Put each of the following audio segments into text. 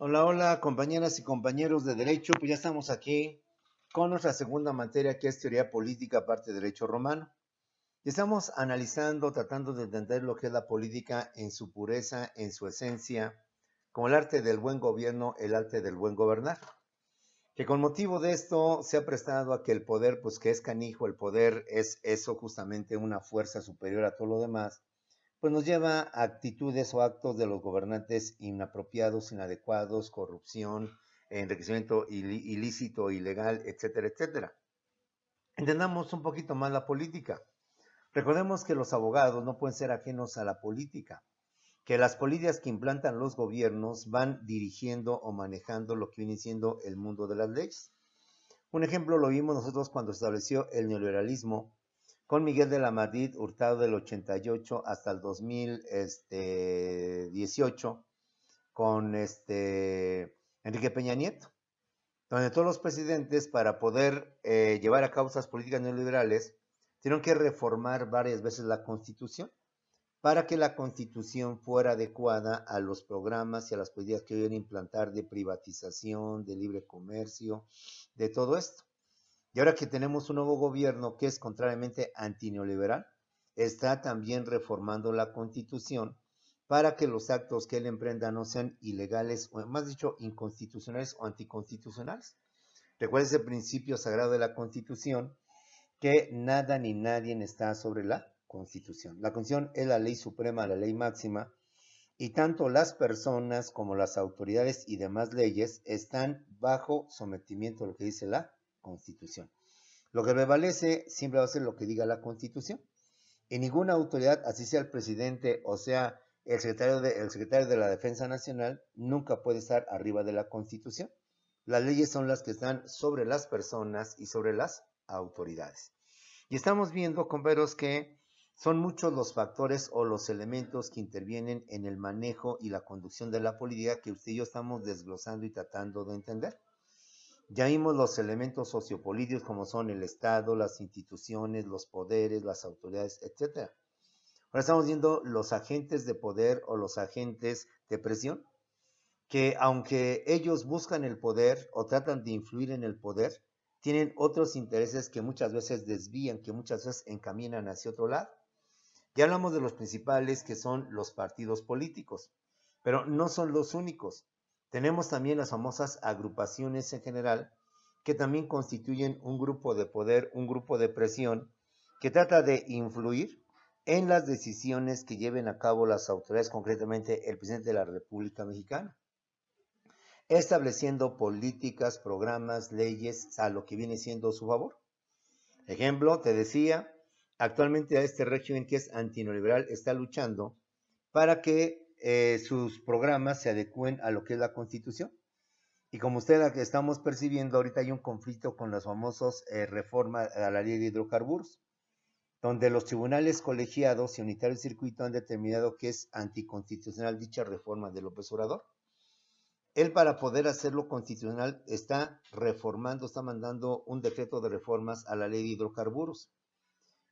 Hola, hola, compañeras y compañeros de Derecho. Pues ya estamos aquí con nuestra segunda materia, que es Teoría Política, parte de Derecho Romano. Y estamos analizando, tratando de entender lo que es la política en su pureza, en su esencia, como el arte del buen gobierno, el arte del buen gobernar. Que con motivo de esto se ha prestado a que el poder, pues que es canijo, el poder es eso, justamente una fuerza superior a todo lo demás, pues nos lleva a actitudes o actos de los gobernantes inapropiados, inadecuados, corrupción, enriquecimiento ilícito, ilegal, etcétera, etcétera. Entendamos un poquito más la política. Recordemos que los abogados no pueden ser ajenos a la política, que las políticas que implantan los gobiernos van dirigiendo o manejando lo que viene siendo el mundo de las leyes. Un ejemplo lo vimos nosotros cuando se estableció el neoliberalismo con Miguel de la Madrid Hurtado del 88 hasta el 2018 con Enrique Peña Nieto, donde todos los presidentes para poder llevar a cabo esas políticas neoliberales tuvieron que reformar varias veces la Constitución para que la Constitución fuera adecuada a los programas y a las políticas que iban a implantar de privatización, de libre comercio, de todo esto. Y ahora que tenemos un nuevo gobierno que es contrariamente antineoliberal, está también reformando la Constitución para que los actos que él emprenda no sean ilegales, o más dicho, inconstitucionales o anticonstitucionales. Recuerda ese principio sagrado de la Constitución, que nada ni nadie está sobre la Constitución. La Constitución es la ley suprema, la ley máxima, y tanto las personas como las autoridades y demás leyes están bajo sometimiento a lo que dice la Constitución. Lo que prevalece siempre va a ser lo que diga la Constitución. Y ninguna autoridad, así sea el presidente o sea el secretario de la Defensa Nacional, nunca puede estar arriba de la Constitución. Las leyes son las que están sobre las personas y sobre las autoridades. Y estamos viendo, compañeros, que son muchos los factores o los elementos que intervienen en el manejo y la conducción de la política que usted y yo estamos desglosando y tratando de entender. Ya vimos los elementos sociopolíticos como son el Estado, las instituciones, los poderes, las autoridades, etc. Ahora estamos viendo los agentes de poder o los agentes de presión, que aunque ellos buscan el poder o tratan de influir en el poder, tienen otros intereses que muchas veces desvían, que muchas veces encaminan hacia otro lado. Ya hablamos de los principales, que son los partidos políticos, pero no son los únicos. Tenemos también las famosas agrupaciones en general, que también constituyen un grupo de poder, un grupo de presión, que trata de influir en las decisiones que lleven a cabo las autoridades, concretamente el presidente de la República Mexicana, estableciendo políticas, programas, leyes a lo que viene siendo su favor. Ejemplo, te decía, actualmente este régimen que es antineoliberal está luchando para que sus programas se adecúen a lo que es la Constitución. Y como usted estamos percibiendo, ahorita hay un conflicto con las famosas reformas a la ley de hidrocarburos, donde los tribunales colegiados y unitarios de circuito han determinado que es anticonstitucional dicha reforma de López Obrador. Él, para poder hacerlo constitucional, está reformando, está mandando un decreto de reformas a la ley de hidrocarburos.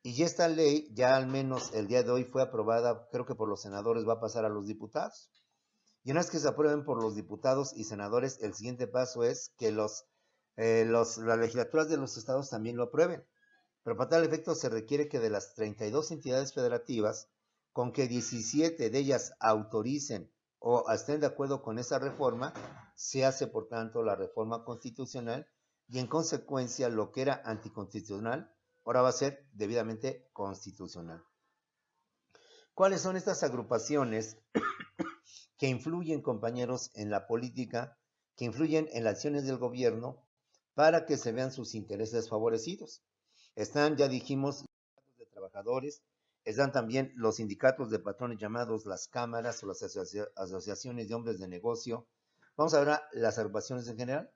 Y esta ley, ya al menos el día de hoy, fue aprobada, creo que por los senadores, va a pasar a los diputados. Y una vez que se aprueben por los diputados y senadores, el siguiente paso es que las legislaturas de los estados también lo aprueben. Pero para tal efecto se requiere que de las 32 entidades federativas, con que 17 de ellas autoricen o estén de acuerdo con esa reforma, se hace por tanto la reforma constitucional, y en consecuencia lo que era anticonstitucional ahora va a ser debidamente constitucional. ¿Cuáles son estas agrupaciones que influyen, compañeros, en la política, que influyen en las acciones del gobierno para que se vean sus intereses favorecidos? Están, ya dijimos, los de trabajadores, están también los sindicatos de patrones llamados las cámaras o las asociaciones de hombres de negocio. Vamos a ver las agrupaciones en general.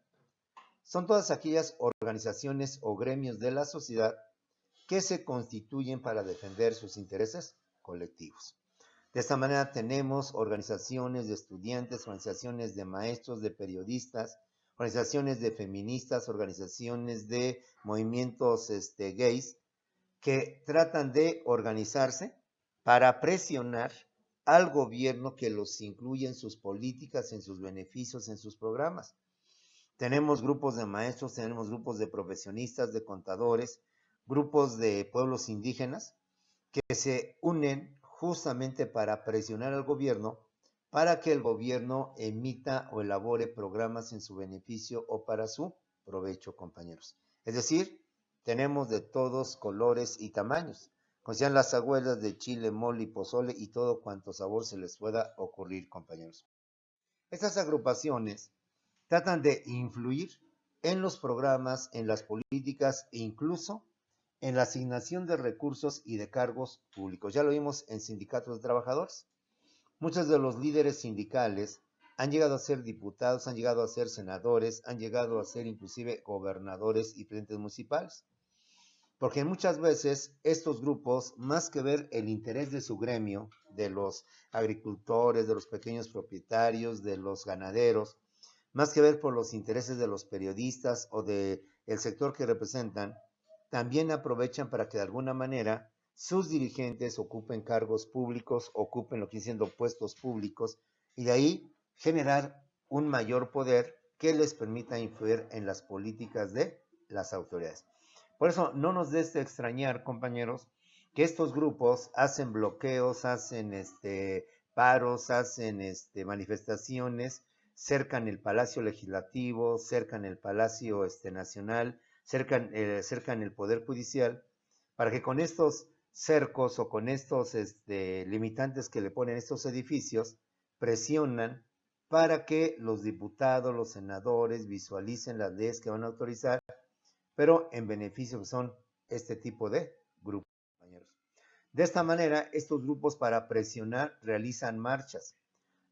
Son todas aquellas organizaciones o gremios de la sociedad que se constituyen para defender sus intereses colectivos. De esta manera tenemos organizaciones de estudiantes, organizaciones de maestros, de periodistas, organizaciones de feministas, organizaciones de movimientos gays, que tratan de organizarse para presionar al gobierno que los incluya en sus políticas, en sus beneficios, en sus programas. Tenemos grupos de maestros, tenemos grupos de profesionistas, de contadores, grupos de pueblos indígenas que se unen justamente para presionar al gobierno para que el gobierno emita o elabore programas en su beneficio o para su provecho, compañeros. Es decir, tenemos de todos colores y tamaños. Como decían las abuelas, de chile, mole y pozole y todo cuanto sabor se les pueda ocurrir, compañeros. Estas agrupaciones tratan de influir en los programas, en las políticas e incluso en la asignación de recursos y de cargos públicos. Ya lo vimos en sindicatos de trabajadores. Muchos de los líderes sindicales han llegado a ser diputados, han llegado a ser senadores, han llegado a ser inclusive gobernadores y presidentes municipales. Porque muchas veces estos grupos, más que ver el interés de su gremio, de los agricultores, de los pequeños propietarios, de los ganaderos, más que ver por los intereses de los periodistas o del sector que representan, también aprovechan para que de alguna manera sus dirigentes ocupen cargos públicos, ocupen lo que dicen siendo puestos públicos, y de ahí generar un mayor poder que les permita influir en las políticas de las autoridades. Por eso no nos des de extrañar, compañeros, que estos grupos hacen bloqueos, hacen paros, hacen manifestaciones, cercan el Palacio Legislativo, cercan el Palacio Nacional, cercan el Poder Judicial, para que con estos cercos o con estos limitantes que le ponen estos edificios, presionan para que los diputados, los senadores visualicen las leyes que van a autorizar, pero en beneficio que son este tipo de grupos, compañeros. De esta manera, estos grupos para presionar realizan marchas,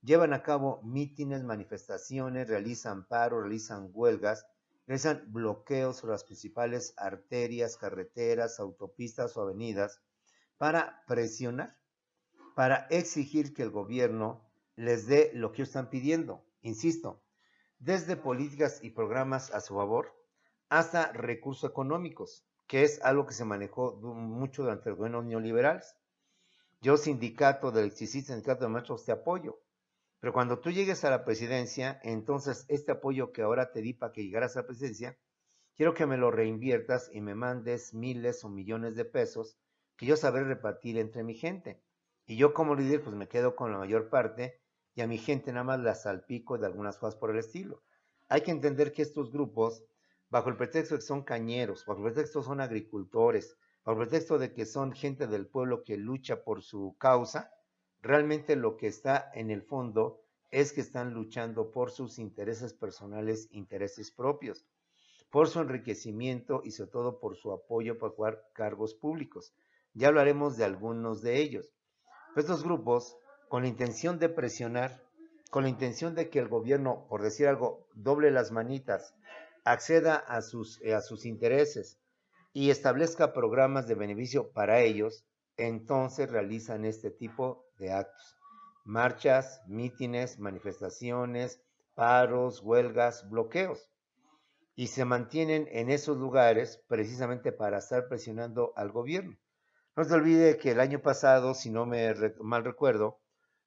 llevan a cabo mítines, manifestaciones, realizan paros, realizan huelgas, realizan bloqueos sobre las principales arterias, carreteras, autopistas o avenidas para presionar, para exigir que el gobierno les dé lo que ellos están pidiendo. Insisto, desde políticas y programas a su favor hasta recursos económicos, que es algo que se manejó mucho durante los gobiernos neoliberales. Yo, sindicato de electricistas, sindicato de maestros, te apoyo. Pero cuando tú llegues a la presidencia, entonces este apoyo que ahora te di para que llegaras a la presidencia, quiero que me lo reinviertas y me mandes miles o millones de pesos que yo sabré repartir entre mi gente. Y yo como líder pues me quedo con la mayor parte y a mi gente nada más la salpico de algunas cosas por el estilo. Hay que entender que estos grupos, bajo el pretexto de que son cañeros, bajo el pretexto de que son agricultores, bajo el pretexto de que son gente del pueblo que lucha por su causa, realmente lo que está en el fondo es que están luchando por sus intereses personales, intereses propios, por su enriquecimiento y sobre todo por su apoyo para jugar cargos públicos. Ya hablaremos de algunos de ellos. Pero estos grupos, con la intención de presionar, con la intención de que el gobierno, por decir algo, doble las manitas, acceda a sus intereses y establezca programas de beneficio para ellos, entonces realizan este tipo de actos. Marchas, mítines, manifestaciones, paros, huelgas, bloqueos. Y se mantienen en esos lugares precisamente para estar presionando al gobierno. No se olvide que el año pasado, si no me mal recuerdo,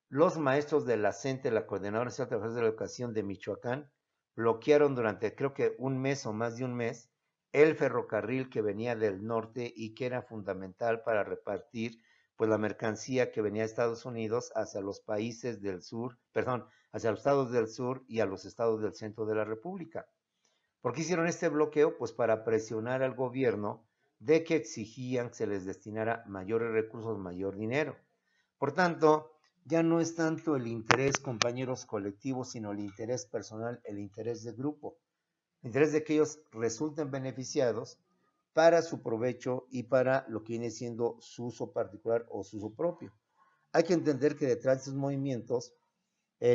los maestros de la CENTE, la Coordinadora Nacional de Trabajadores de la Educación de Michoacán, bloquearon durante creo que un mes o más de un mes el ferrocarril que venía del norte y que era fundamental para repartir pues la mercancía que venía de Estados Unidos hacia los países del sur, perdón, hacia los estados del sur y a los estados del centro de la República. ¿Por qué hicieron este bloqueo? Pues para presionar al gobierno de que exigían que se les destinara mayores recursos, mayor dinero. Por tanto, ya no es tanto el interés, compañeros colectivos, sino el interés personal, el interés de grupo, el interés de que ellos resulten beneficiados para su provecho y para lo que viene siendo su uso particular o su uso propio. Hay que entender que detrás de esos movimientos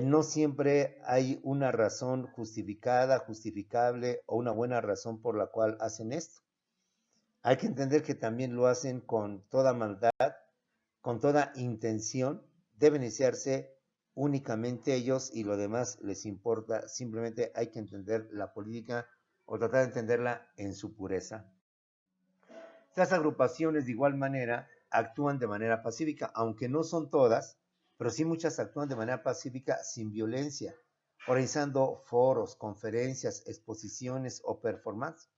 no siempre hay una razón justificada, justificable o una buena razón por la cual hacen esto. Hay que entender que también lo hacen con toda maldad, con toda intención de beneficiarse únicamente ellos y lo demás les importa. Simplemente hay que entender la política o tratar de entenderla en su pureza. Estas agrupaciones de igual manera actúan de manera pacífica, aunque no son todas, pero sí muchas actúan de manera pacífica sin violencia, organizando foros, conferencias, exposiciones o performances.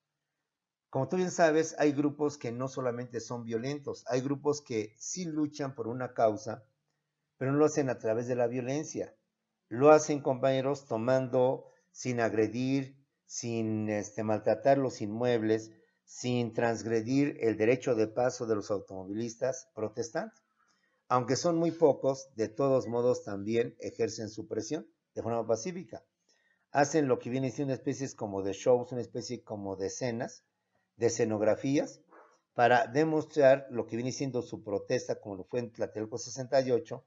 Como tú bien sabes, hay grupos que no solamente son violentos, hay grupos que sí luchan por una causa, pero no lo hacen a través de la violencia. Lo hacen, compañeros, tomando, sin agredir, sin maltratar los inmuebles, sin transgredir el derecho de paso de los automovilistas, protestando. Aunque son muy pocos, de todos modos también ejercen su presión de forma pacífica. Hacen lo que viene siendo una especie como de shows, una especie como de escenas, de escenografías, para demostrar lo que viene siendo su protesta, como lo fue en Tlatelolco 68,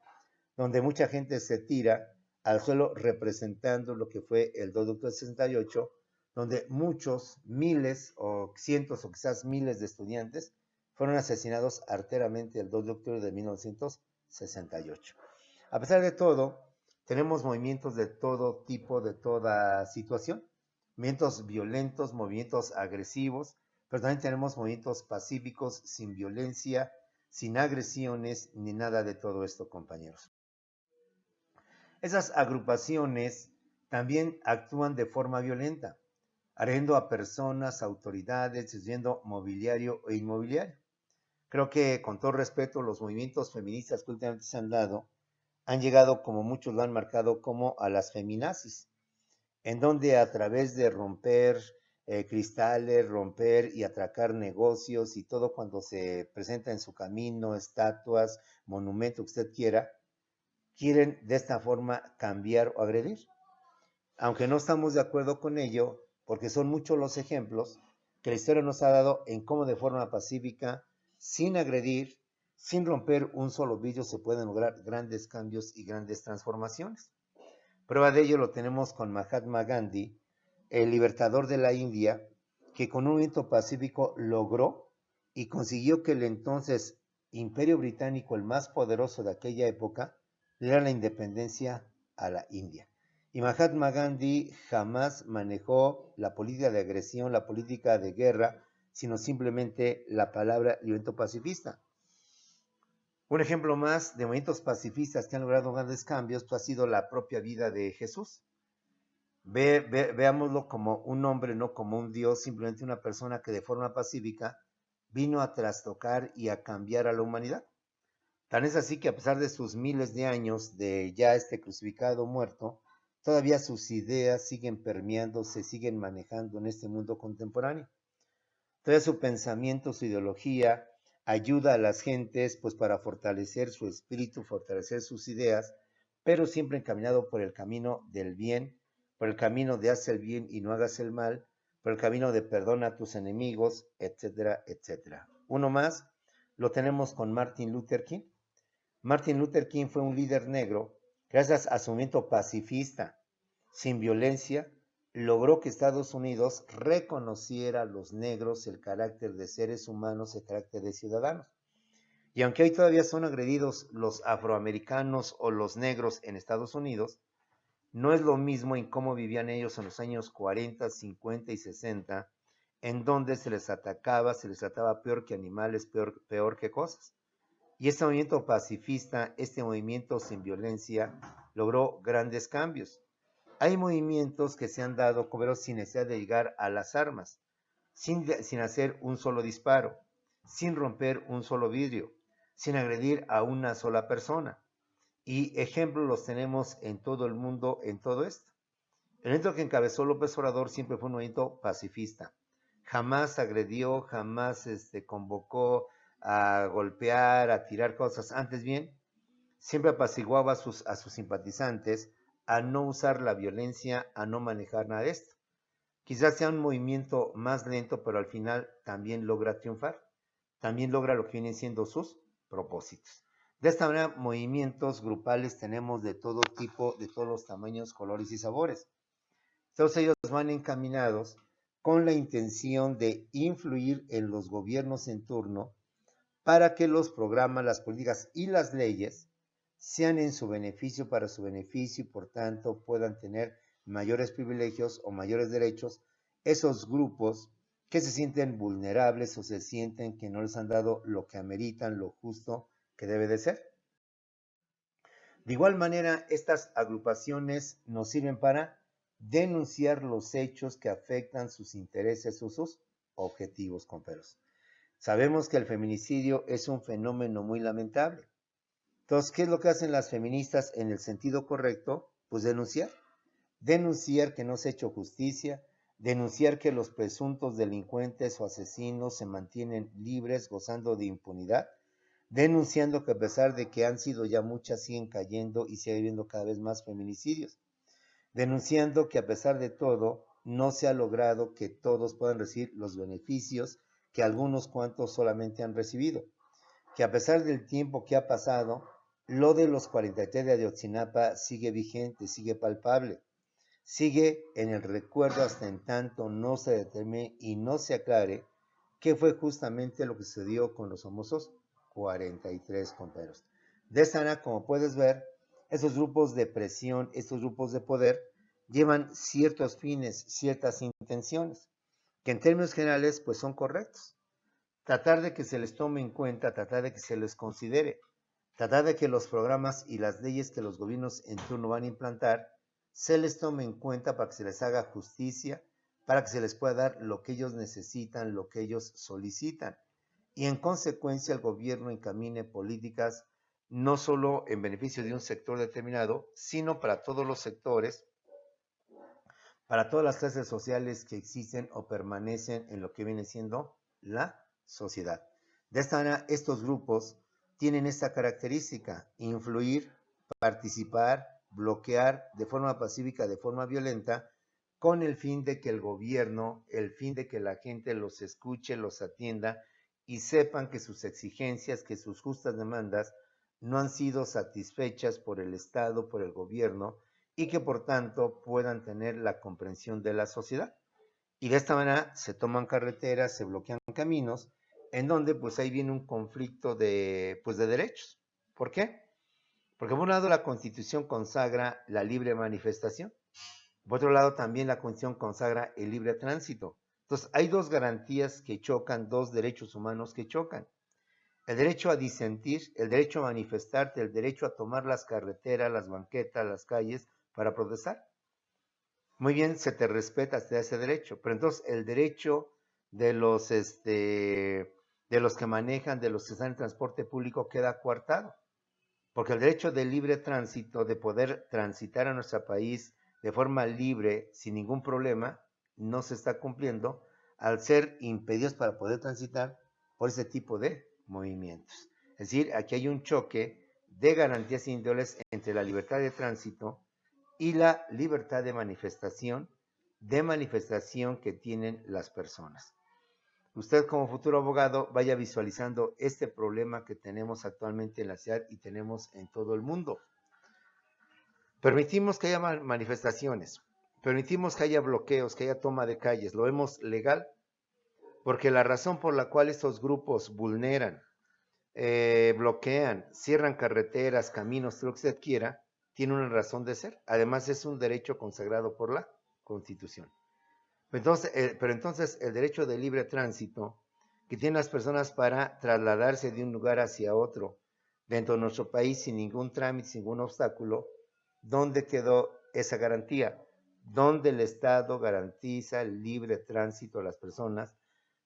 donde mucha gente se tira al suelo representando lo que fue el 2 de octubre de 68, donde muchos, miles o cientos o quizás miles de estudiantes fueron asesinados arteramente el 2 de octubre de 1968. A pesar de todo, tenemos movimientos de todo tipo, de toda situación, movimientos violentos, movimientos agresivos, pero también tenemos movimientos pacíficos, sin violencia, sin agresiones, ni nada de todo esto, compañeros. Esas agrupaciones también actúan de forma violenta, agrediendo a personas, autoridades, destruyendo mobiliario e inmobiliario. Creo que, con todo respeto, los movimientos feministas que últimamente se han dado han llegado, como muchos lo han marcado, como a las feminazis, en donde a través de romper cristales, romper y atracar negocios y todo cuando se presenta en su camino, estatuas, monumentos, que usted quiera, quieren de esta forma cambiar o agredir. Aunque no estamos de acuerdo con ello, porque son muchos los ejemplos que la historia nos ha dado en cómo de forma pacífica, sin agredir, sin romper un solo vidrio, se pueden lograr grandes cambios y grandes transformaciones. Prueba de ello lo tenemos con Mahatma Gandhi, el libertador de la India, que con un movimiento pacífico logró y consiguió que el entonces Imperio Británico, el más poderoso de aquella época, le diera la independencia a la India. Y Mahatma Gandhi jamás manejó la política de agresión, la política de guerra, sino simplemente la palabra movimiento pacifista. Un ejemplo más de movimientos pacifistas que han logrado grandes cambios pues, ha sido la propia vida de Jesús. Veámoslo como un hombre, no como un Dios, simplemente una persona que de forma pacífica vino a trastocar y a cambiar a la humanidad. Tan es así que a pesar de sus miles de años de ya crucificado muerto, todavía sus ideas siguen permeando, se siguen manejando en este mundo contemporáneo. Todavía su pensamiento, su ideología ayuda a las gentes pues para fortalecer su espíritu, fortalecer sus ideas, pero siempre encaminado por el camino del bien, por el camino de haz el bien y no hagas el mal, por el camino de perdona a tus enemigos, etcétera, etcétera. Uno más lo tenemos con Martin Luther King. Martin Luther King fue un líder negro, gracias a su movimiento pacifista, sin violencia, logró que Estados Unidos reconociera a los negros el carácter de seres humanos, el carácter de ciudadanos. Y aunque hoy todavía son agredidos los afroamericanos o los negros en Estados Unidos, no es lo mismo en cómo vivían ellos en los años 40, 50 y 60, en donde se les atacaba, se les trataba peor que animales, peor que cosas. Y este movimiento pacifista, este movimiento sin violencia, logró grandes cambios. Hay movimientos que se han dado, pero sin necesidad de llegar a las armas, sin hacer un solo disparo, sin romper un solo vidrio, sin agredir a una sola persona. Y ejemplos los tenemos en todo el mundo en todo esto. El movimiento que encabezó López Obrador siempre fue un movimiento pacifista. Jamás agredió, jamás convocó a golpear, a tirar cosas. Antes bien, siempre apaciguaba a sus simpatizantes a no usar la violencia, a no manejar nada de esto. Quizás sea un movimiento más lento, pero al final también logra triunfar. También logra lo que vienen siendo sus propósitos. De esta manera, movimientos grupales tenemos de todo tipo, de todos los tamaños, colores y sabores. Todos ellos van encaminados con la intención de influir en los gobiernos en turno para que los programas, las políticas y las leyes sean en su beneficio, para su beneficio y por tanto puedan tener mayores privilegios o mayores derechos esos grupos que se sienten vulnerables o se sienten que no les han dado lo que ameritan, lo justo que debe de ser. De igual manera, estas agrupaciones nos sirven para denunciar los hechos que afectan sus intereses o sus objetivos, compañeros. Sabemos que el feminicidio es un fenómeno muy lamentable. Entonces, ¿qué es lo que hacen las feministas en el sentido correcto? Pues denunciar. Denunciar que no se ha hecho justicia, denunciar que los presuntos delincuentes o asesinos se mantienen libres, gozando de impunidad, denunciando que a pesar de que han sido ya muchas, siguen cayendo y sigue habiendo cada vez más feminicidios, denunciando que a pesar de todo, no se ha logrado que todos puedan recibir los beneficios que algunos cuantos solamente han recibido, que a pesar del tiempo que ha pasado, lo de los 43 de Ayotzinapa sigue vigente, sigue palpable, sigue en el recuerdo hasta en tanto no se determine y no se aclare qué fue justamente lo que sucedió con los famosos 43 compañeros. De esta manera, como puedes ver, esos grupos de presión, estos grupos de poder, llevan ciertos fines, ciertas intenciones, que en términos generales pues son correctos. Tratar de que se les tome en cuenta, tratar de que se les considere, tratar de que los programas y las leyes que los gobiernos en turno van a implantar se les tome en cuenta para que se les haga justicia, para que se les pueda dar lo que ellos necesitan, lo que ellos solicitan. Y en consecuencia el gobierno encamine políticas no solo en beneficio de un sector determinado, sino para todos los sectores, para todas las clases sociales que existen o permanecen en lo que viene siendo la sociedad. De esta manera, estos grupos tienen esta característica: influir, participar, bloquear de forma pacífica, de forma violenta, con el fin de que el gobierno, el fin de que la gente los escuche, los atienda y sepan que sus exigencias, que sus justas demandas no han sido satisfechas por el Estado, por el gobierno, y que por tanto puedan tener la comprensión de la sociedad. Y de esta manera se toman carreteras, se bloquean caminos, en donde pues ahí viene un conflicto pues de derechos. ¿Por qué? Porque por un lado la Constitución consagra la libre manifestación, por otro lado también la Constitución consagra el libre tránsito. Entonces hay dos garantías que chocan, dos derechos humanos que chocan: el derecho a disentir, el derecho a manifestarte, el derecho a tomar las carreteras, las banquetas, las calles para protestar. Muy bien, se te respeta, se da ese derecho, pero entonces el derecho de los que manejan, de los que están en transporte público queda coartado, porque el derecho de libre tránsito, de poder transitar a nuestro país de forma libre, sin ningún problema, no se está cumpliendo al ser impedidos para poder transitar por ese tipo de movimientos. Es decir, aquí hay un choque de garantías individuales entre la libertad de tránsito y la libertad de manifestación que tienen las personas. Usted como futuro abogado vaya visualizando este problema que tenemos actualmente en la ciudad y tenemos en todo el mundo. Permitimos que haya manifestaciones, permitimos que haya bloqueos, que haya toma de calles, lo vemos legal, porque la razón por la cual estos grupos vulneran, bloquean, cierran carreteras, caminos, todo lo que usted quiera, tiene una razón de ser. Además es un derecho consagrado por la Constitución. Pero entonces el derecho de libre tránsito que tienen las personas para trasladarse de un lugar hacia otro dentro de nuestro país sin ningún trámite, sin ningún obstáculo, ¿dónde quedó esa garantía? ¿Dónde el Estado garantiza el libre tránsito a las personas?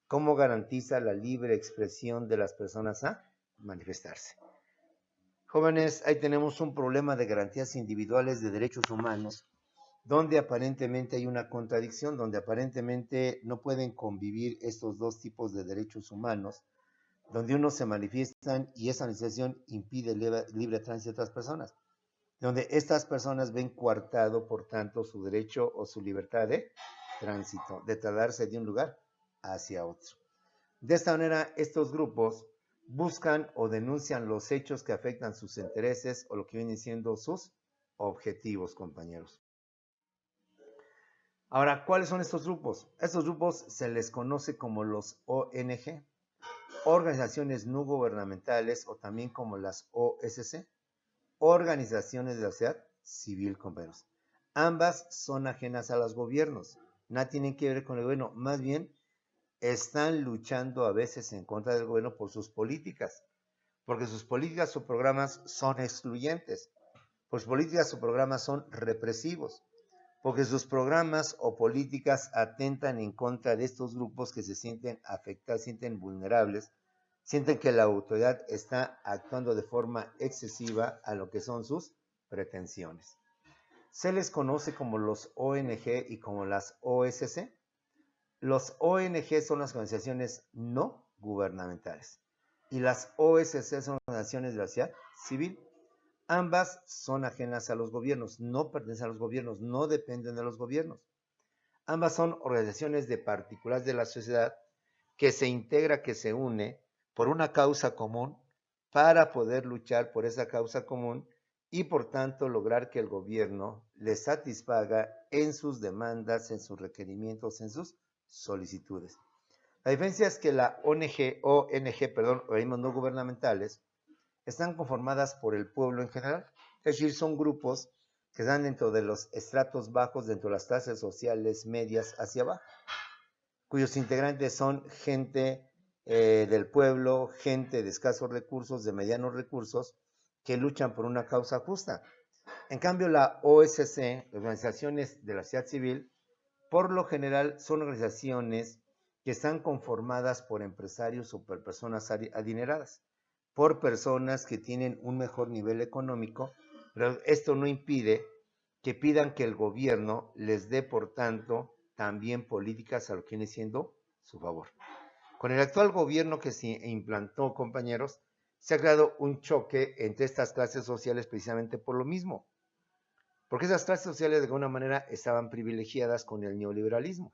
¿Cómo garantiza la libre expresión de las personas a manifestarse? Jóvenes, ahí tenemos un problema de garantías individuales de derechos humanos, donde aparentemente hay una contradicción, donde aparentemente no pueden convivir estos dos tipos de derechos humanos, donde unos se manifiestan y esa manifestación impide el libre tránsito de otras personas, donde estas personas ven coartado, por tanto, su derecho o su libertad de tránsito, de trasladarse de un lugar hacia otro. De esta manera, estos grupos buscan o denuncian los hechos que afectan sus intereses o lo que vienen siendo sus objetivos, compañeros. Ahora, ¿cuáles son estos grupos? Estos grupos se les conoce como los ONG, organizaciones no gubernamentales, o también como las OSC, organizaciones de la sociedad civil, compañeros. Ambas son ajenas a los gobiernos, nada tienen que ver con el gobierno, más bien están luchando a veces en contra del gobierno por sus políticas, porque sus políticas o programas son excluyentes. pues políticas o programas son represivos, porque sus programas o políticas atentan en contra de estos grupos que se sienten afectados, sienten vulnerables, sienten que la autoridad está actuando de forma excesiva a lo que son sus pretensiones. Se les conoce como los ONG y como las OSC. Los ONG son las organizaciones no gubernamentales y las OSC son organizaciones de la sociedad civil. Ambas son ajenas a los gobiernos, no pertenecen a los gobiernos, no dependen de los gobiernos. Ambas son organizaciones de particulares de la sociedad que se integra, que se une por una causa común para poder luchar por esa causa común y por tanto lograr que el gobierno les satisfaga en sus demandas, en sus requerimientos, en sus solicitudes. La diferencia es que la organismos no gubernamentales, están conformadas por el pueblo en general, es decir, son grupos que están dentro de los estratos bajos, dentro de las clases sociales medias hacia abajo, cuyos integrantes son gente del pueblo, gente de escasos recursos, de medianos recursos, que luchan por una causa justa. En cambio, la OSC, organizaciones de la sociedad civil, por lo general son organizaciones que están conformadas por empresarios o por personas adineradas, por personas que tienen un mejor nivel económico, pero esto no impide que pidan que el gobierno les dé, por tanto, también políticas a lo que viene siendo su favor. Con el actual gobierno que se implantó, compañeros, se ha creado un choque entre estas clases sociales precisamente por lo mismo, porque esas clases sociales de alguna manera estaban privilegiadas con el neoliberalismo.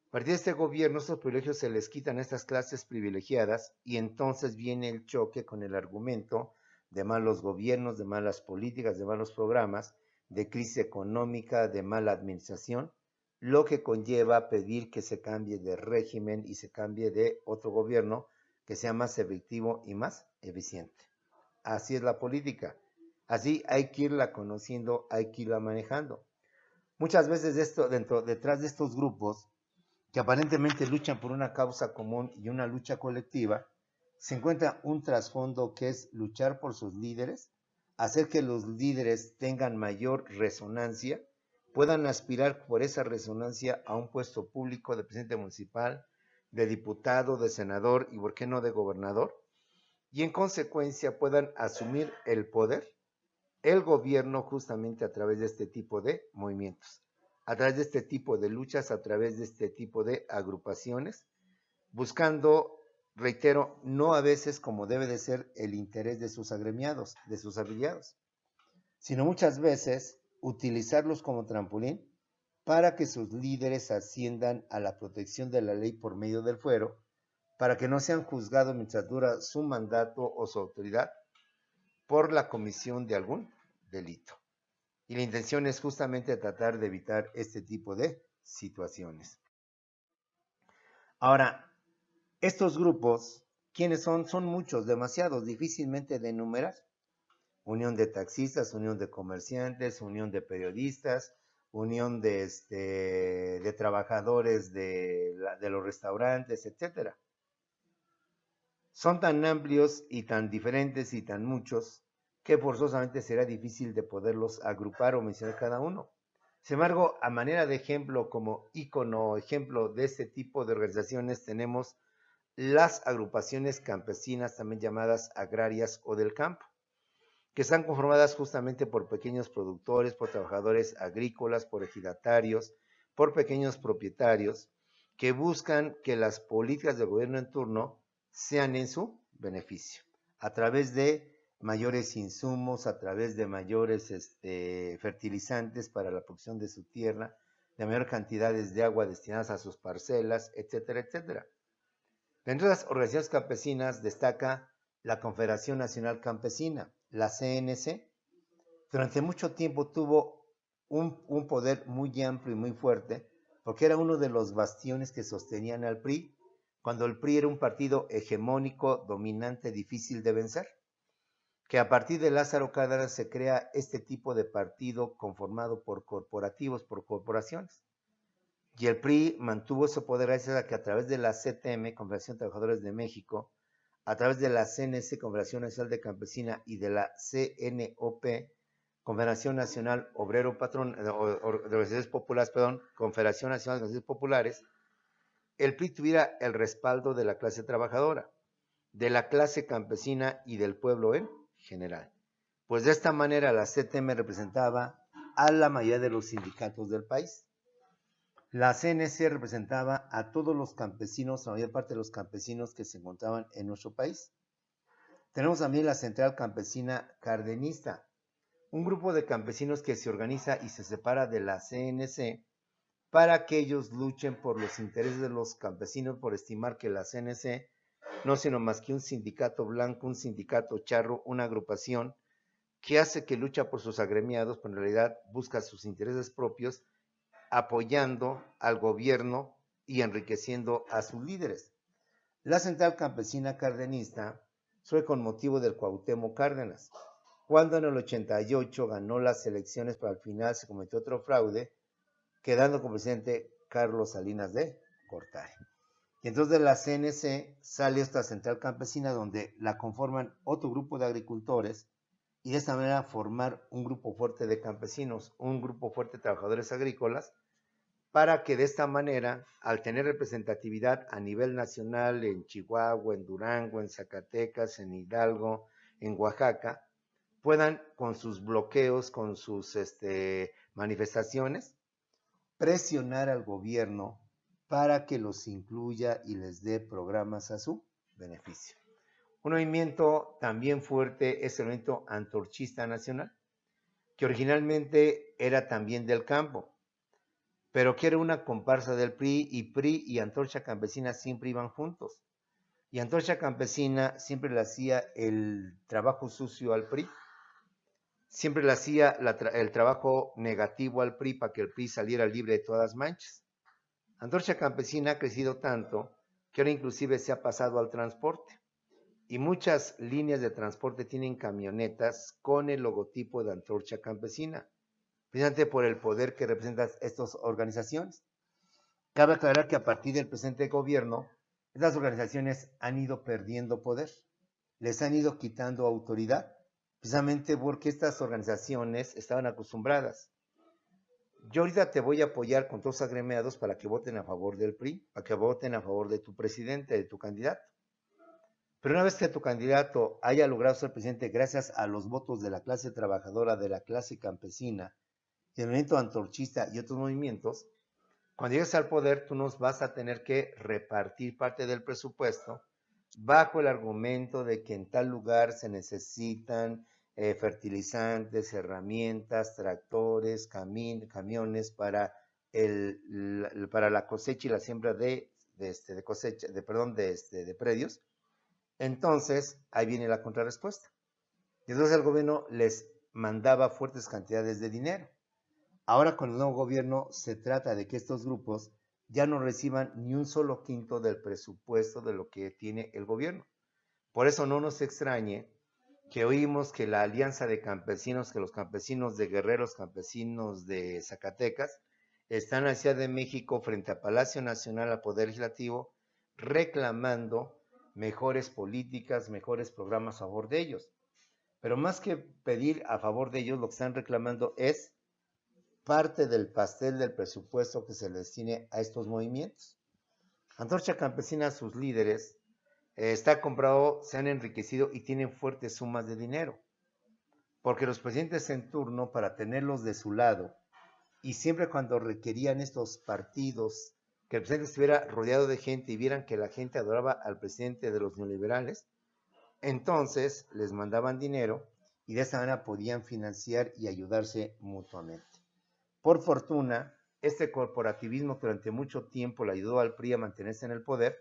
A partir de este gobierno, estos privilegios se les quitan a estas clases privilegiadas y entonces viene el choque con el argumento de malos gobiernos, de malas políticas, de malos programas, de crisis económica, de mala administración, lo que conlleva a pedir que se cambie de régimen y se cambie de otro gobierno que sea más efectivo y más eficiente. Así es la política. Así hay que irla conociendo, hay que irla manejando. Muchas veces detrás de estos grupos que aparentemente luchan por una causa común y una lucha colectiva, se encuentra un trasfondo que es luchar por sus líderes, hacer que los líderes tengan mayor resonancia, puedan aspirar por esa resonancia a un puesto público de presidente municipal, de diputado, de senador y por qué no de gobernador, y en consecuencia puedan asumir el poder, el gobierno justamente a través de este tipo de movimientos, a través de este tipo de luchas, a través de este tipo de agrupaciones, buscando, reitero, no a veces como debe de ser el interés de sus agremiados, de sus afiliados, sino muchas veces utilizarlos como trampolín para que sus líderes asciendan a la protección de la ley por medio del fuero, para que no sean juzgados mientras dura su mandato o su autoridad por la comisión de algún delito. Y la intención es justamente tratar de evitar este tipo de situaciones. Ahora, estos grupos, ¿quiénes son? Son muchos, demasiados, difícilmente de enumerar. Unión de taxistas, unión de comerciantes, unión de periodistas, unión de trabajadores de los restaurantes, etc. Son tan amplios y tan diferentes y tan muchos que forzosamente será difícil de poderlos agrupar o mencionar cada uno. Sin embargo, a manera de ejemplo, como ícono, ejemplo de este tipo de organizaciones, tenemos las agrupaciones campesinas, también llamadas agrarias o del campo, que están conformadas justamente por pequeños productores, por trabajadores agrícolas, por ejidatarios, por pequeños propietarios, que buscan que las políticas del gobierno en turno sean en su beneficio, a través de mayores insumos, a través de mayores fertilizantes para la producción de su tierra, de mayor cantidades de agua destinadas a sus parcelas, etcétera, etcétera. Dentro de las organizaciones campesinas destaca la Confederación Nacional Campesina, la CNC. Durante mucho tiempo tuvo un poder muy amplio y muy fuerte, porque era uno de los bastiones que sostenían al PRI, cuando el PRI era un partido hegemónico, dominante, difícil de vencer, que a partir de Lázaro Cárdenas se crea este tipo de partido conformado por corporativos, por corporaciones. Y el PRI mantuvo ese poder gracias a que a través de la CTM, Confederación de Trabajadores de México, a través de la CNC, Confederación Nacional de Campesina, y de la CNOP, Confederación Nacional Obrero Patrón, de Organizaciones Populares, perdón, Confederación Nacional de Organizaciones Populares, el PRI tuviera el respaldo de la clase trabajadora, de la clase campesina y del pueblo en general. Pues de esta manera la CTM representaba a la mayoría de los sindicatos del país. La CNC representaba a todos los campesinos, la mayor parte de los campesinos que se encontraban en nuestro país. Tenemos también la Central Campesina Cardenista, un grupo de campesinos que se organiza y se separa de la CNC para que ellos luchen por los intereses de los campesinos, por estimar que la CNC no es sino más que un sindicato blanco, un sindicato charro, una agrupación que hace que lucha por sus agremiados, pero en realidad busca sus intereses propios, apoyando al gobierno y enriqueciendo a sus líderes. La Central Campesina Cardenista fue con motivo del Cuauhtémoc Cárdenas, cuando en el 88 ganó las elecciones, pero al final se cometió otro fraude, quedando como presidente Carlos Salinas de Gortari. Y entonces de la CNC sale esta Central Campesina, donde la conforman otro grupo de agricultores, y de esta manera formar un grupo fuerte de campesinos, un grupo fuerte de trabajadores agrícolas, para que de esta manera, al tener representatividad a nivel nacional en Chihuahua, en Durango, en Zacatecas, en Hidalgo, en Oaxaca, puedan con sus bloqueos, con sus manifestaciones, presionar al gobierno para que los incluya y les dé programas a su beneficio. Un movimiento también fuerte es el movimiento antorchista nacional, que originalmente era también del campo, pero que era una comparsa del PRI y Antorcha Campesina siempre iban juntos. Y Antorcha Campesina siempre le hacía el trabajo sucio al PRI, siempre le hacía el trabajo negativo al PRI para que el PRI saliera libre de todas las manchas. Antorcha Campesina ha crecido tanto que ahora inclusive se ha pasado al transporte. Y muchas líneas de transporte tienen camionetas con el logotipo de Antorcha Campesina, precisamente por el poder que representan estas organizaciones. Cabe aclarar que a partir del presente gobierno, estas organizaciones han ido perdiendo poder, les han ido quitando autoridad, precisamente porque estas organizaciones estaban acostumbradas. Yo ahorita te voy a apoyar con todos los agremiados para que voten a favor del PRI, para que voten a favor de tu presidente, de tu candidato. Pero una vez que tu candidato haya logrado ser presidente gracias a los votos de la clase trabajadora, de la clase campesina, y el movimiento antorchista y otros movimientos, cuando llegues al poder tú nos vas a tener que repartir parte del presupuesto bajo el argumento de que en tal lugar se necesitan fertilizantes, herramientas, tractores, camiones para la cosecha y la siembra de predios. Entonces, ahí viene la contrarrespuesta. Y entonces el gobierno les mandaba fuertes cantidades de dinero. Ahora con el nuevo gobierno se trata de que estos grupos ya no reciban ni un solo quinto del presupuesto de lo que tiene el gobierno. Por eso no nos extrañe que oímos que la alianza de campesinos, que los campesinos de Guerrero, los campesinos de Zacatecas, están en la Ciudad de México frente a Palacio Nacional, al Poder Legislativo, reclamando mejores políticas, mejores programas a favor de ellos. Pero más que pedir a favor de ellos, lo que están reclamando es parte del pastel del presupuesto que se le destine a estos movimientos. Antorcha Campesina, sus líderes, está comprado, se han enriquecido y tienen fuertes sumas de dinero. Porque los presidentes en turno, para tenerlos de su lado, y siempre cuando requerían estos partidos que el presidente estuviera rodeado de gente y vieran que la gente adoraba al presidente de los neoliberales, entonces les mandaban dinero y de esa manera podían financiar y ayudarse mutuamente. Por fortuna, este corporativismo que durante mucho tiempo le ayudó al PRI a mantenerse en el poder,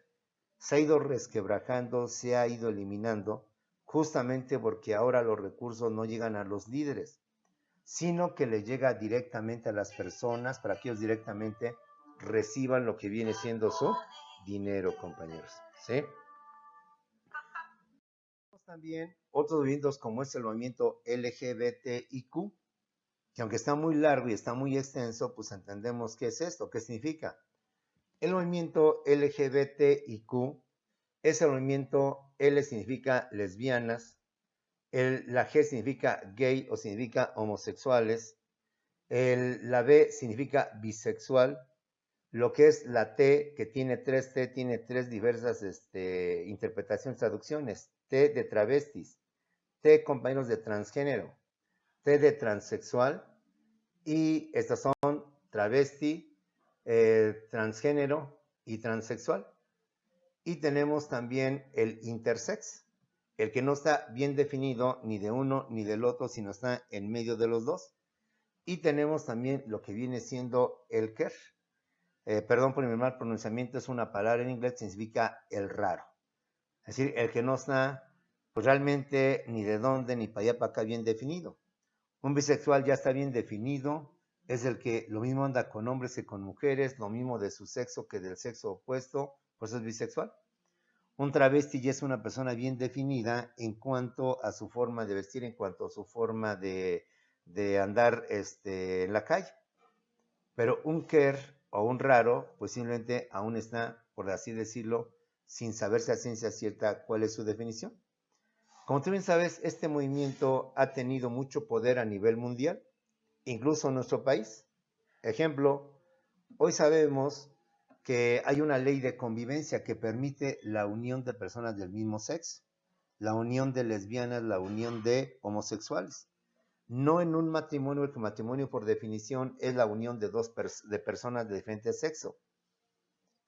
se ha ido resquebrajando, se ha ido eliminando, justamente porque ahora los recursos no llegan a los líderes, sino que le llega directamente a las personas para que ellos directamente reciban lo que viene siendo su dinero, compañeros. ¿Sí? También otros movimientos como es el movimiento LGBTIQ, que aunque está muy largo y está muy extenso, pues entendemos qué es esto, qué significa. El movimiento LGBTIQ es el movimiento, L significa lesbianas, La G significa gay o significa homosexuales. La B significa bisexual. Lo que es la T, que tiene tres T, tiene tres diversas interpretaciones, traducciones. T de travestis, T compañeros de transgénero, T de transexual, y estas son travesti, transgénero y transexual. Y tenemos también el intersex, el que no está bien definido ni de uno ni del otro, sino está en medio de los dos. Y tenemos también lo que viene siendo el queer. Perdón por mi mal pronunciamiento, es una palabra en inglés que significa el raro. Es decir, el que no está pues realmente ni de dónde ni para allá para acá bien definido. Un bisexual ya está bien definido, es el que lo mismo anda con hombres que con mujeres, lo mismo de su sexo que del sexo opuesto, pues es bisexual. Un travesti ya es una persona bien definida en cuanto a su forma de vestir, en cuanto a su forma de andar en la calle. Pero un queer o un raro, pues simplemente aún está, por así decirlo, sin saberse a ciencia cierta cuál es su definición. Como tú bien sabes, este movimiento ha tenido mucho poder a nivel mundial, incluso en nuestro país. Ejemplo, hoy sabemos que hay una ley de convivencia que permite la unión de personas del mismo sexo, la unión de lesbianas, la unión de homosexuales. No en un matrimonio, porque matrimonio por definición es la unión de de personas de diferente sexo.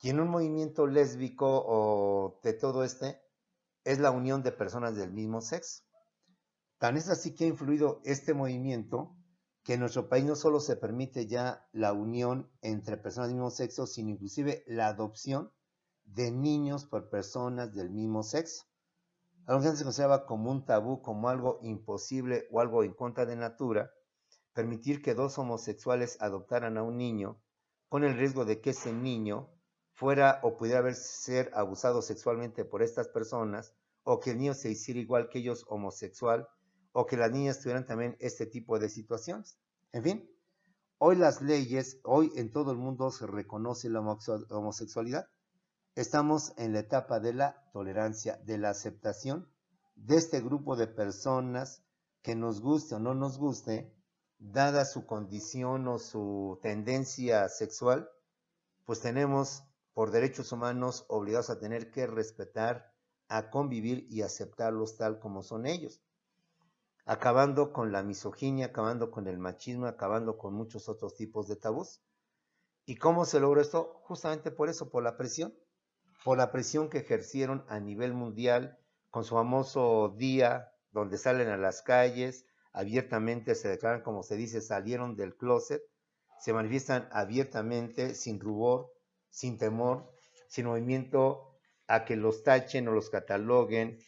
Y en un movimiento lésbico o de todo es la unión de personas del mismo sexo. Tan es así que ha influido este movimiento que en nuestro país no solo se permite ya la unión entre personas del mismo sexo, sino inclusive la adopción de niños por personas del mismo sexo. Algo que antes se consideraba como un tabú, como algo imposible o algo en contra de natura, permitir que dos homosexuales adoptaran a un niño con el riesgo de que ese niño fuera o pudiera ser abusado sexualmente por estas personas, o que el niño se hiciera igual que ellos homosexual, o que las niñas tuvieran también este tipo de situaciones. En fin, hoy las leyes, hoy en todo el mundo se reconoce la homosexualidad. Estamos en la etapa de la tolerancia, de la aceptación de este grupo de personas, que nos guste o no nos guste, dada su condición o su tendencia sexual, pues tenemos por derechos humanos obligados a tener que respetar, a convivir y aceptarlos tal como son ellos, acabando con la misoginia, acabando con el machismo, acabando con muchos otros tipos de tabús. ¿Y cómo se logró esto? Justamente por eso, por la presión que ejercieron a nivel mundial con su famoso día donde salen a las calles, abiertamente se declaran, como se dice, salieron del closet, se manifiestan abiertamente, sin rubor, sin temor, sin movimiento a que los tachen o los cataloguen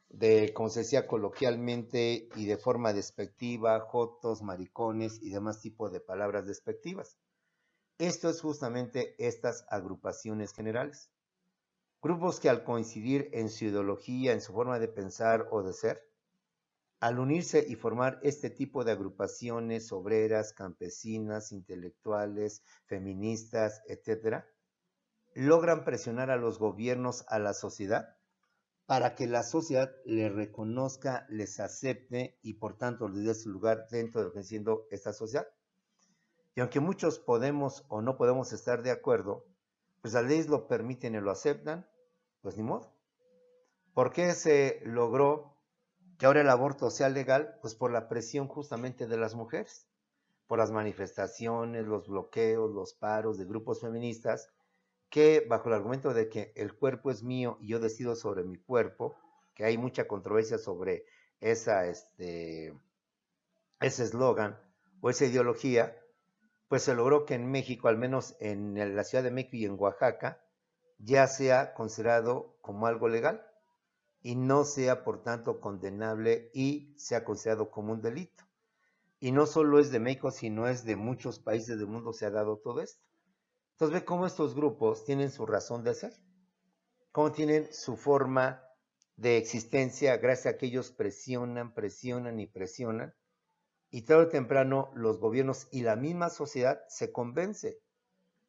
de, como se decía coloquialmente y de forma despectiva, jotos, maricones y demás tipos de palabras despectivas. Esto es justamente estas agrupaciones generales. Grupos que al coincidir en su ideología, en su forma de pensar o de ser, al unirse y formar este tipo de agrupaciones obreras, campesinas, intelectuales, feministas, etc., logran presionar a los gobiernos, a la sociedad, para que la sociedad les reconozca, les acepte y por tanto les dé su lugar dentro de lo que es siendo esta sociedad. Y aunque muchos podemos o no podemos estar de acuerdo, pues las leyes lo permiten y lo aceptan, pues ni modo. ¿Por qué se logró que ahora el aborto sea legal? Pues por la presión justamente de las mujeres, por las manifestaciones, los bloqueos, los paros de grupos feministas, que bajo el argumento de que el cuerpo es mío y yo decido sobre mi cuerpo, que hay mucha controversia sobre ese eslogan o esa ideología, pues se logró que en México, al menos en la Ciudad de México y en Oaxaca, ya sea considerado como algo legal y no sea por tanto condenable y sea considerado como un delito. Y no solo es de México, sino es de muchos países del mundo se ha dado todo esto. Entonces ve cómo estos grupos tienen su razón de ser, cómo tienen su forma de existencia gracias a que ellos presionan, presionan y presionan, y tarde o temprano los gobiernos y la misma sociedad se convence.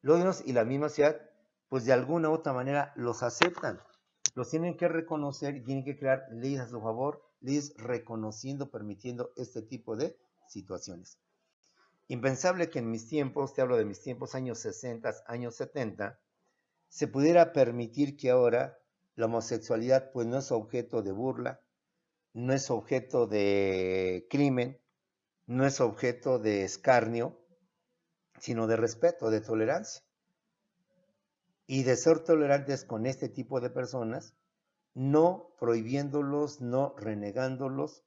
Los gobiernos y la misma sociedad, pues de alguna u otra manera los aceptan, los tienen que reconocer y tienen que crear leyes a su favor leyes reconociendo, permitiendo este tipo de situaciones. Impensable que en mis tiempos, te hablo de mis tiempos, años 60, años 70, se pudiera permitir que ahora la homosexualidad pues no es objeto de burla, no es objeto de crimen, no es objeto de escarnio, sino de respeto, de tolerancia. Y de ser tolerantes con este tipo de personas, no prohibiéndolos, no renegándolos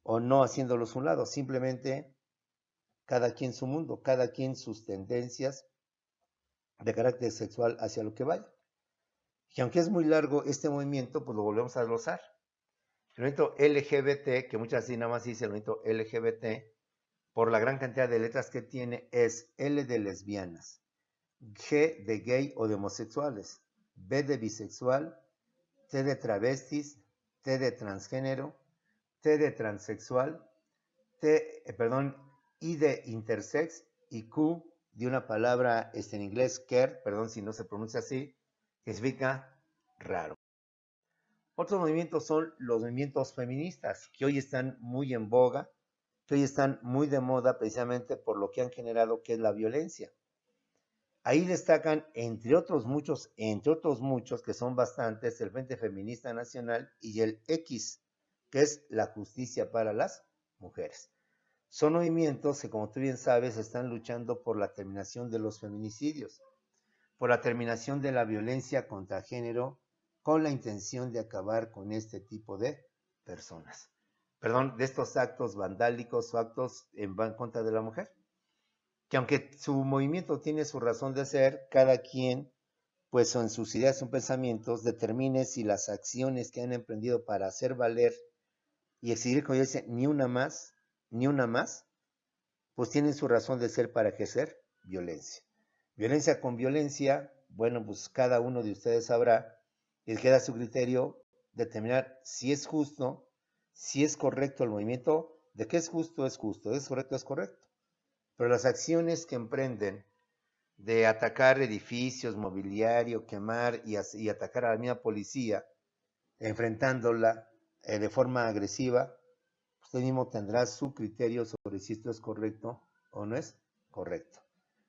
o no haciéndolos a un lado, simplemente cada quien su mundo, cada quien sus tendencias de carácter sexual hacia lo que vaya. Y aunque es muy largo este movimiento, pues lo volvemos a glosar. El movimiento LGBT, que muchas veces nada más dice el movimiento LGBT, por la gran cantidad de letras que tiene, es L de lesbianas, G de gay o de homosexuales, B de bisexual, T de travestis, T de transgénero, T de transexual, I de intersex y Q de una palabra en inglés, queer, perdón si no se pronuncia así, que significa raro. Otros movimientos son los movimientos feministas, que hoy están muy en boga, que hoy están muy de moda precisamente por lo que han generado, que es la violencia. Ahí destacan, entre otros muchos, que son bastantes, el Frente Feminista Nacional y el X, que es la justicia para las mujeres. Son movimientos que, como tú bien sabes, están luchando por la terminación de los feminicidios, por la terminación de la violencia contra género, con la intención de acabar con este tipo de personas. Perdón, de estos actos vandálicos o actos en contra de la mujer. Que aunque su movimiento tiene su razón de ser, cada quien, pues en sus ideas y pensamientos, determine si las acciones que han emprendido para hacer valer y exigir, como yo dice, ni una más, pues tienen su razón de ser para ejercer violencia. Violencia con violencia, bueno, pues cada uno de ustedes sabrá, y queda a su criterio determinar si es justo, si es correcto el movimiento, de que es justo, es correcto, es correcto. Pero las acciones que emprenden de atacar edificios, mobiliario, quemar y atacar a la misma policía, enfrentándola de forma agresiva, usted mismo tendrá su criterio sobre si esto es correcto o no es correcto.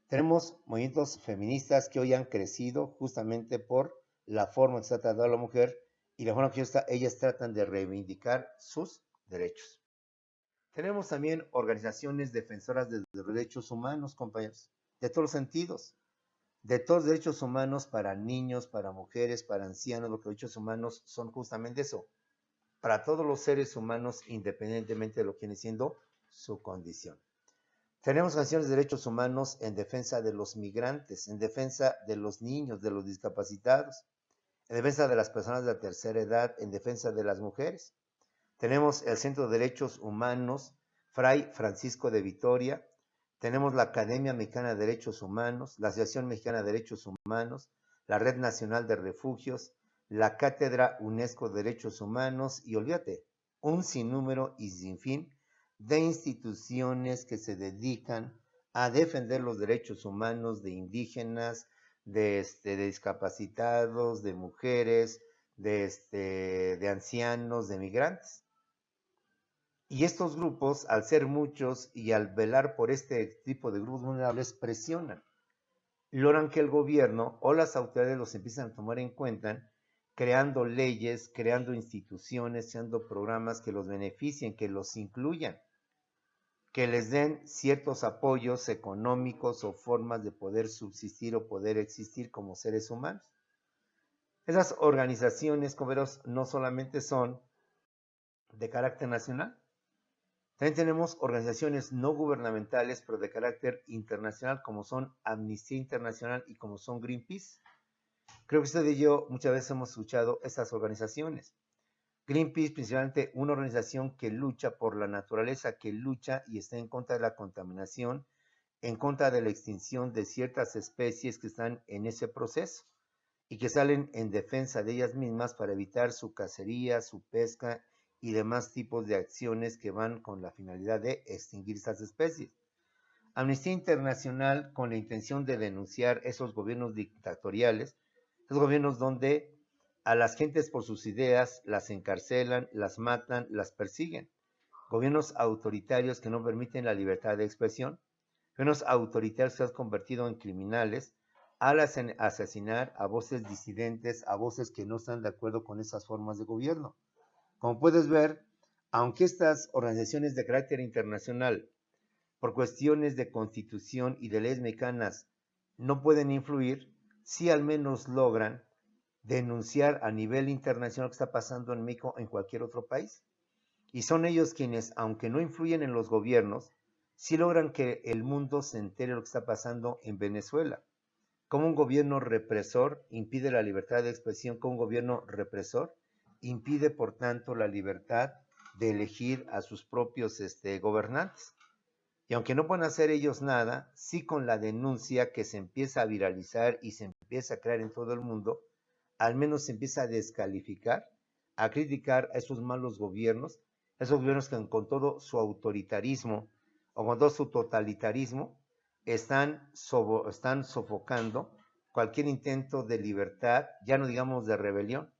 Tenemos movimientos feministas que hoy han crecido justamente por la forma que se ha tratado a la mujer y la forma que ellas tratan de reivindicar sus derechos. Tenemos también organizaciones defensoras de los derechos humanos, compañeros, de todos los sentidos, de todos los derechos humanos para niños, para mujeres, para ancianos. Los derechos humanos son justamente eso, para todos los seres humanos, independientemente de lo que viene siendo su condición. Tenemos organizaciones de derechos humanos en defensa de los migrantes, en defensa de los niños, de los discapacitados, en defensa de las personas de la tercera edad, en defensa de las mujeres. Tenemos el Centro de Derechos Humanos Fray Francisco de Vitoria, tenemos la Academia Mexicana de Derechos Humanos, la Asociación Mexicana de Derechos Humanos, la Red Nacional de Refugios, la Cátedra UNESCO de Derechos Humanos y olvídate, un sinnúmero y sin fin de instituciones que se dedican a defender los derechos humanos de indígenas, de discapacitados, de mujeres, de ancianos, de migrantes. Y estos grupos, al ser muchos y al velar por este tipo de grupos vulnerables, presionan. Logran que el gobierno o las autoridades los empiezan a tomar en cuenta, creando leyes, creando instituciones, creando programas que los beneficien, que los incluyan, que les den ciertos apoyos económicos o formas de poder subsistir o poder existir como seres humanos. Esas organizaciones, como verás, no solamente son de carácter nacional, también tenemos organizaciones no gubernamentales, pero de carácter internacional, como son Amnistía Internacional y como son Greenpeace. Creo que usted y yo muchas veces hemos escuchado estas organizaciones. Greenpeace, principalmente una organización que lucha por la naturaleza, que lucha y está en contra de la contaminación, en contra de la extinción de ciertas especies que están en ese proceso y que salen en defensa de ellas mismas para evitar su cacería, su pesca y demás tipos de acciones que van con la finalidad de extinguir estas especies. Amnistía Internacional con la intención de denunciar esos gobiernos dictatoriales, esos gobiernos donde a las gentes por sus ideas, las encarcelan, las matan, las persiguen. Gobiernos autoritarios que no permiten la libertad de expresión, gobiernos autoritarios que se han convertido en criminales al asesinar a voces disidentes, a voces que no están de acuerdo con esas formas de gobierno. Como puedes ver, aunque estas organizaciones de carácter internacional, por cuestiones de constitución y de leyes mexicanas, no pueden influir, sí al menos logran denunciar a nivel internacional lo que está pasando en México en cualquier otro país. Y son ellos quienes, aunque no influyen en los gobiernos, sí logran que el mundo se entere de lo que está pasando en Venezuela. Cómo un gobierno represor impide la libertad de expresión, cómo un gobierno represor impide, por tanto, la libertad de elegir a sus propios gobernantes. Y aunque no pueden hacer ellos nada, sí con la denuncia que se empieza a viralizar y se empieza a crear en todo el mundo, al menos se empieza a descalificar, a criticar a esos malos gobiernos, esos gobiernos que con todo su autoritarismo o con todo su totalitarismo están sofocando cualquier intento de libertad, ya no digamos de rebelión,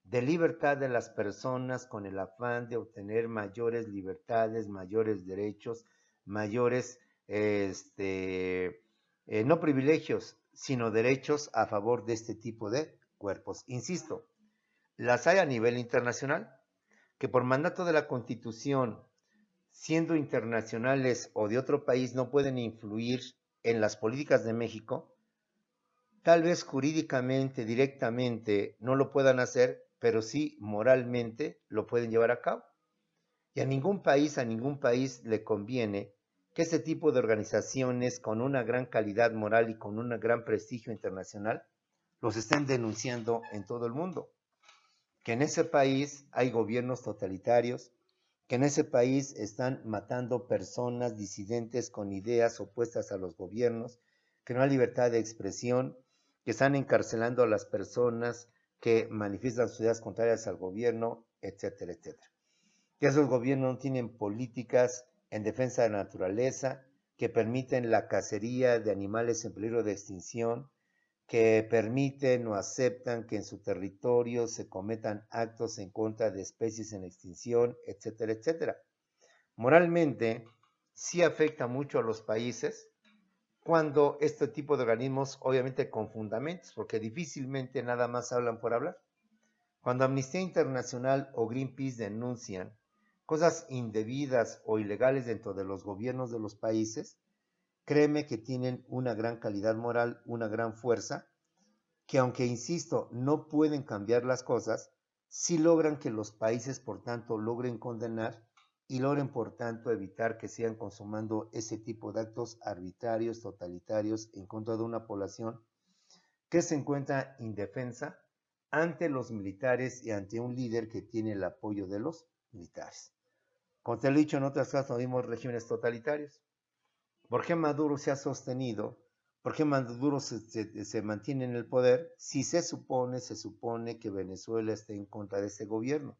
de libertad de las personas con el afán de obtener mayores libertades, mayores derechos, mayores, no privilegios, sino derechos a favor de este tipo de cuerpos. Insisto, las hay a nivel internacional, que por mandato de la Constitución, siendo internacionales o de otro país, no pueden influir en las políticas de México. Tal vez jurídicamente, directamente, no lo puedan hacer, pero sí moralmente lo pueden llevar a cabo. Y a ningún país le conviene que ese tipo de organizaciones con una gran calidad moral y con un gran prestigio internacional los estén denunciando en todo el mundo. Que en ese país hay gobiernos totalitarios, que en ese país están matando personas disidentes con ideas opuestas a los gobiernos, que no hay libertad de expresión, que están encarcelando a las personas que manifiestan sus ideas contrarias al gobierno, etcétera, etcétera. Que esos gobiernos no tienen políticas en defensa de la naturaleza, que permiten la cacería de animales en peligro de extinción, que permiten o aceptan que en su territorio se cometan actos en contra de especies en extinción, etcétera, etcétera. Moralmente, sí afecta mucho a los países cuando este tipo de organismos, obviamente con fundamentos, porque difícilmente nada más hablan por hablar. Cuando Amnistía Internacional o Greenpeace denuncian cosas indebidas o ilegales dentro de los gobiernos de los países, créeme que tienen una gran calidad moral, una gran fuerza, que aunque, insisto, no pueden cambiar las cosas, sí logran que los países, por tanto, logren condenar y logren, por tanto, evitar que sigan consumando ese tipo de actos arbitrarios, totalitarios, en contra de una población que se encuentra indefensa ante los militares y ante un líder que tiene el apoyo de los militares. Como te lo he dicho, en otras casos vimos regímenes totalitarios. ¿Por qué Maduro se ha sostenido? ¿Por qué Maduro se mantiene en el poder si se supone que Venezuela está en contra de ese gobierno?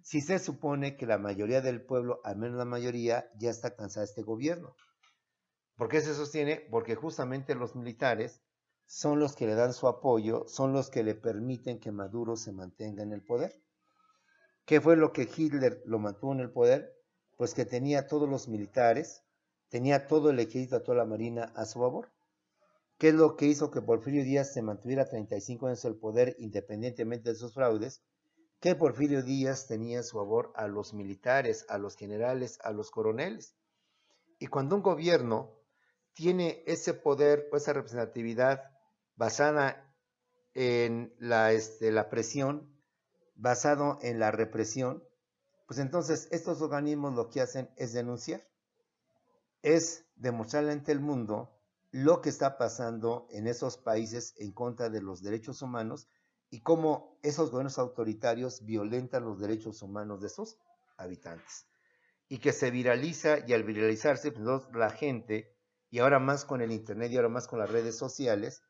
Si se supone que la mayoría del pueblo, al menos la mayoría, ya está cansada de este gobierno. ¿Por qué se sostiene? Porque justamente los militares son los que le dan su apoyo, son los que le permiten que Maduro se mantenga en el poder. ¿Qué fue lo que Hitler lo mantuvo en el poder? Pues que tenía todos los militares, tenía todo el ejército, toda la marina a su favor. ¿Qué es lo que hizo que Porfirio Díaz se mantuviera 35 años en el poder independientemente de sus fraudes? Que Porfirio Díaz tenía a su favor a los militares, a los generales, a los coroneles. Y cuando un gobierno tiene ese poder o esa representatividad basada en la presión, basado en la represión, pues entonces estos organismos lo que hacen es denunciar, es demostrarle ante el mundo lo que está pasando en esos países en contra de los derechos humanos y cómo esos gobiernos autoritarios violentan los derechos humanos de sus habitantes. Y que se viraliza, y al viralizarse, pues la gente, y ahora más con el internet y ahora más con las redes sociales,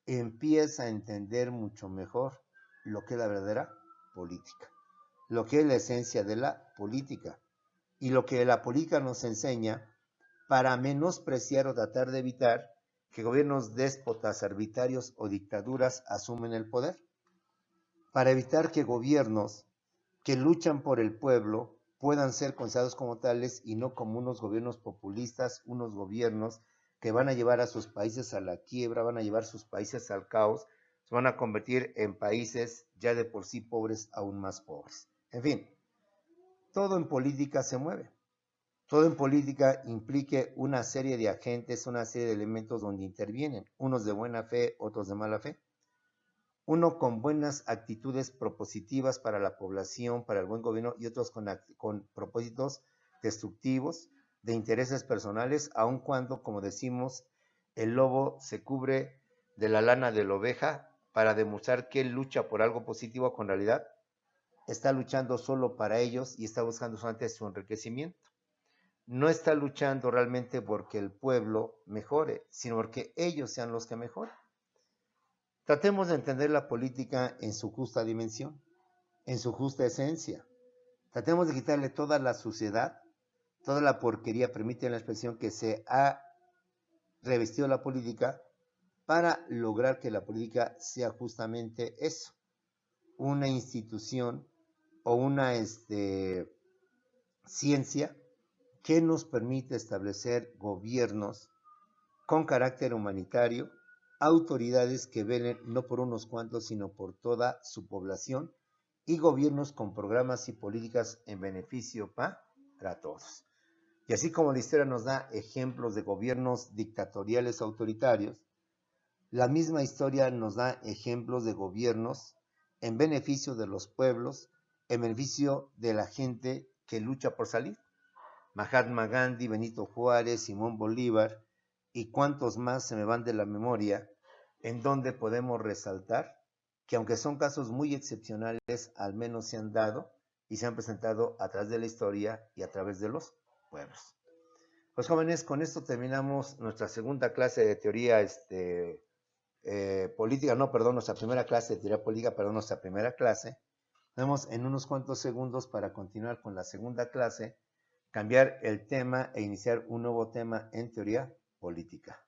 empieza a entender mucho mejor lo que es la verdadera política, lo que es la esencia de la política y lo que la política nos enseña para menospreciar o tratar de evitar que gobiernos déspotas, arbitrarios o dictaduras asumen el poder. para evitar que gobiernos que luchan por el pueblo puedan ser considerados como tales y no como unos gobiernos populistas, unos gobiernos que van a llevar a sus países a la quiebra, van a llevar sus países al caos, se van a convertir en países ya de por sí pobres, aún más pobres. En fin, todo en política se mueve. Todo en política implique una serie de agentes, una serie de elementos donde intervienen, unos de buena fe, otros de mala fe. Uno con buenas actitudes propositivas para la población, para el buen gobierno, y otros con propósitos destructivos, de intereses personales, aun cuando, como decimos, el lobo se cubre de la lana de la oveja para demostrar que él lucha por algo positivo, con realidad está luchando solo para ellos y está buscando solamente su enriquecimiento. No está luchando realmente porque el pueblo mejore, sino porque ellos sean los que mejoren. Tratemos de entender la política en su justa dimensión, en su justa esencia. Tratemos de quitarle toda la suciedad, toda la porquería, permiten la expresión, que se ha revestido la política para lograr que la política sea justamente eso, una institución o una ciencia que nos permite establecer gobiernos con carácter humanitario, autoridades que velen no por unos cuantos, sino por toda su población, y gobiernos con programas y políticas en beneficio para todos. Y así como la historia nos da ejemplos de gobiernos dictatoriales autoritarios, la misma historia nos da ejemplos de gobiernos en beneficio de los pueblos, en beneficio de la gente que lucha por salir. Mahatma Gandhi, Benito Juárez, Simón Bolívar y cuantos más se me van de la memoria, en donde podemos resaltar que aunque son casos muy excepcionales, al menos se han dado y se han presentado a través de la historia y a través de los pueblos. Pues jóvenes, con esto terminamos nuestra segunda clase de teoría política, no, perdón, nuestra primera clase de teoría política, perdón, nuestra primera clase. Nos vemos en unos cuantos segundos para continuar con la segunda clase, cambiar el tema e iniciar un nuevo tema en teoría política.